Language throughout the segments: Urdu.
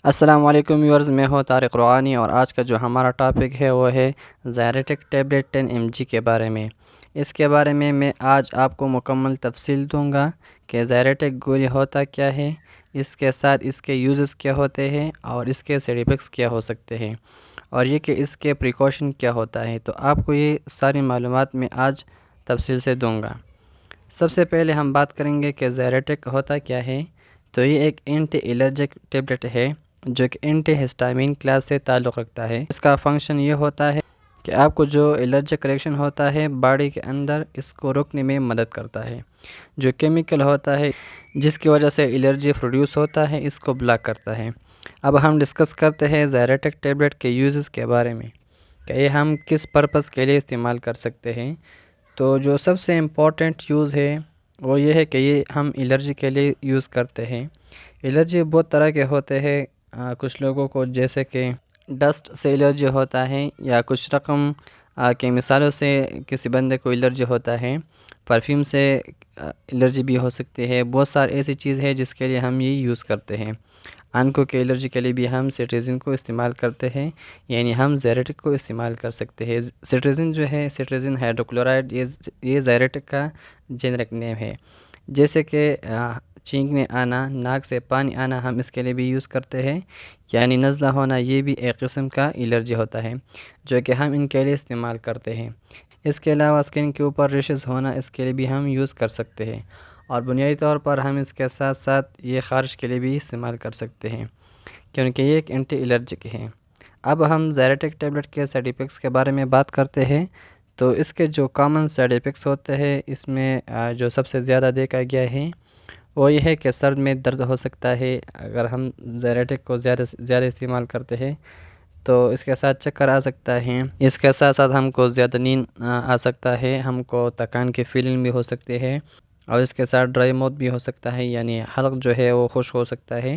السلام علیکم ویورز، میں ہوں طارق روحانی اور آج کا جو ہمارا ٹاپک ہے وہ ہے زائریٹک ٹیبلیٹ 10 mg کے بارے میں۔ اس کے بارے میں آج آپ کو مکمل تفصیل دوں گا کہ زائریٹک گولی ہوتا کیا ہے، اس کے ساتھ اس کے یوزز کیا ہوتے ہیں اور اس کے سائیڈ ایفیکٹس کیا ہو سکتے ہیں، اور یہ کہ اس کے پریکاشن کیا ہوتا ہے۔ تو آپ کو یہ ساری معلومات میں آج تفصیل سے دوں گا۔ سب سے پہلے ہم بات کریں گے کہ زائریٹک ہوتا کیا ہے۔ تو یہ ایک اینٹی الرجک ٹیبلیٹ ہے جو کہ اینٹی ہسٹامین کلاس سے تعلق رکھتا ہے۔ اس کا فنکشن یہ ہوتا ہے کہ آپ کو جو الرجک ریئیکشن ہوتا ہے باڈی کے اندر، اس کو روکنے میں مدد کرتا ہے۔ جو کیمیکل ہوتا ہے جس کی وجہ سے الرجی پروڈیوس ہوتا ہے، اس کو بلاک کرتا ہے۔ اب ہم ڈسکس کرتے ہیں زائریٹک ٹیبلیٹ کے یوزز کے بارے میں کہ یہ ہم کس پرپس کے لیے استعمال کر سکتے ہیں۔ تو جو سب سے امپورٹنٹ یوز ہے وہ یہ ہے کہ یہ ہم الرجی کے لیے یوز کرتے ہیں۔ الرجی بہت طرح کے ہوتے ہیں۔ کچھ لوگوں کو جیسے کہ ڈسٹ سے الرجی ہوتا ہے، یا کچھ رقم کے مثالوں سے کسی بندے کو الرجی ہوتا ہے، پرفیوم سے الرجی بھی ہو سکتی ہے۔ بہت ساری ایسی چیز ہے جس کے لیے ہم یہ یوز کرتے ہیں۔ آنکھوں کے الرجی کے لیے بھی ہم سٹریزن کو استعمال کرتے ہیں، یعنی ہم زائریٹک کو استعمال کر سکتے ہیں۔ سٹریزن جو ہے، سٹریزن ہائیڈروکلورائڈ، یہ زائریٹک کا جنرک نیم ہے۔ جیسے کہ چھینکنے آنا، ناک سے پانی آنا، ہم اس کے لیے بھی یوز کرتے ہیں، یعنی نزلہ ہونا، یہ بھی ایک قسم کا الرجی ہوتا ہے جو کہ ہم ان کے لیے استعمال کرتے ہیں۔ اس کے علاوہ اسکن کے اوپر ریشز ہونا، اس کے لیے بھی ہم یوز کر سکتے ہیں، اور بنیادی طور پر ہم اس کے ساتھ ساتھ یہ خارش کے لیے بھی استعمال کر سکتے ہیں کیونکہ یہ ایک اینٹی الرجک ہے۔ اب ہم زائریٹک ٹیبلیٹ کے سائیڈ ایفیکٹس کے بارے میں بات کرتے ہیں۔ تو اس کے جو کامن سائیڈ ایفیکٹس ہوتے ہیں، اس میں جو سب سے زیادہ دیکھا گیا ہے وہ یہ ہے کہ سر میں درد ہو سکتا ہے اگر ہم زائریٹک کو زیادہ سے زیادہ استعمال کرتے ہیں۔ تو اس کے ساتھ چکر آ سکتا ہے، اس کے ساتھ ساتھ ہم کو زیادہ نیند آ سکتا ہے، ہم کو تکان کی فیلنگ بھی ہو سکتی ہے، اور اس کے ساتھ ڈرائی موت بھی ہو سکتا ہے، یعنی حلق جو ہے وہ خشک ہو سکتا ہے،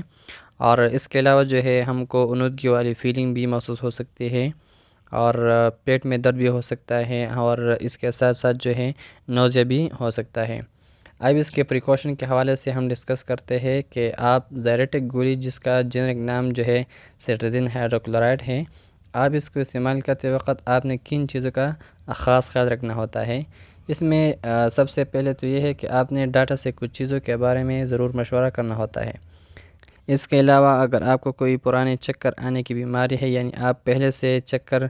اور اس کے علاوہ جو ہے ہم کو اونودگی والی فیلنگ بھی محسوس ہو سکتی ہے، اور پیٹ میں درد بھی ہو سکتا ہے، اور اس کے ساتھ ساتھ جو ہے نوزیا بھی ہو سکتا ہے۔ اب اس کے پریکاشن کے حوالے سے ہم ڈسکس کرتے ہیں کہ آپ زائریٹک گولی جس کا جنرک نام جو ہے سٹریزن ہائیڈروکلورائڈ ہے، آپ اس کو استعمال کرتے وقت آپ نے کن چیزوں کا خاص خیال رکھنا ہوتا ہے۔ اس میں سب سے پہلے تو یہ ہے کہ آپ نے ڈاکٹر سے کچھ چیزوں کے بارے میں ضرور مشورہ کرنا ہوتا ہے۔ اس کے علاوہ اگر آپ کو کوئی پرانے چکر آنے کی بیماری ہے، یعنی آپ پہلے سے چکر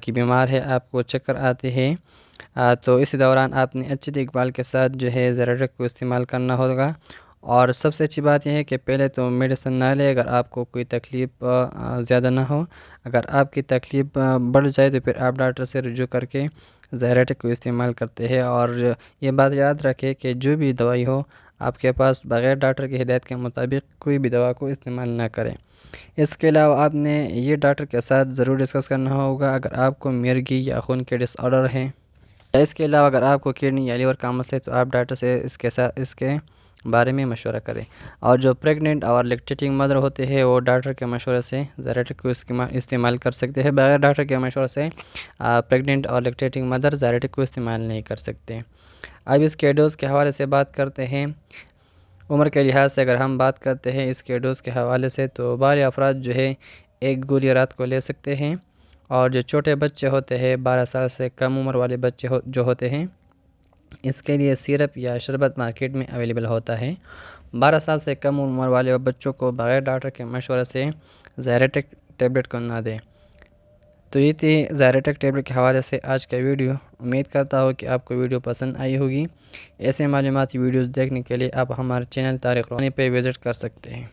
کی بیمار ہے، آپ کو چکر آتے ہیں، تو اس دوران آپ نے اچھی دیکھ بھال کے ساتھ جو ہے زائریٹک کو استعمال کرنا ہوگا۔ اور سب سے اچھی بات یہ ہے کہ پہلے تو میڈیسن نہ لے اگر آپ کو کوئی تکلیف زیادہ نہ ہو۔ اگر آپ کی تکلیف بڑھ جائے تو پھر آپ ڈاکٹر سے رجوع کر کے زائریٹک کو استعمال کرتے ہیں، اور یہ بات یاد رکھیں کہ جو بھی دوائی ہو آپ کے پاس، بغیر ڈاکٹر کی ہدایت کے مطابق کوئی بھی دوا کو استعمال نہ کریں۔ اس کے علاوہ آپ نے یہ ڈاکٹر کے ساتھ ضرور ڈسکس کرنا ہوگا اگر آپ کو مرگی یا خون کے ڈس آرڈر ہیں۔ اس کے علاوہ اگر آپ کو کڈنی یا لیور کا مسئلہ ہے تو آپ ڈاکٹر سے اس کے بارے میں مشورہ کریں۔ اور جو پریگننٹ اور لیکٹیٹنگ مدر ہوتے ہیں وہ ڈاکٹر کے مشورے سے زائریٹک کو استعمال کر سکتے ہیں۔ بغیر ڈاکٹر کے مشورے سے پریگننٹ اور لیکٹیٹنگ مدر زائریٹک کو استعمال نہیں کر سکتے۔ اب اس کے ڈوز کے حوالے سے بات کرتے ہیں۔ عمر کے لحاظ سے اگر ہم بات کرتے ہیں اس کے ڈوز کے حوالے سے، تو بالغ افراد جو ہے ایک گولی رات کو لے سکتے ہیں، اور جو چھوٹے بچے ہوتے ہیں 12 سال سے کم عمر والے بچے جو ہوتے ہیں، اس کے لیے سیرپ یا شربت مارکیٹ میں اویلیبل ہوتا ہے۔ 12 سال سے کم عمر والے بچوں کو بغیر ڈاکٹر کے مشورے سے زائریٹک ٹیبلیٹ کو نہ دیں۔ تو یہ تھی زائریٹک ٹیبلیٹ کے حوالے سے آج کا ویڈیو۔ امید کرتا ہوں کہ آپ کو ویڈیو پسند آئی ہوگی۔ ایسے معلوماتی ویڈیوز دیکھنے کے لیے آپ ہمارے چینل طارق روحانی پہ وزٹ کر سکتے ہیں۔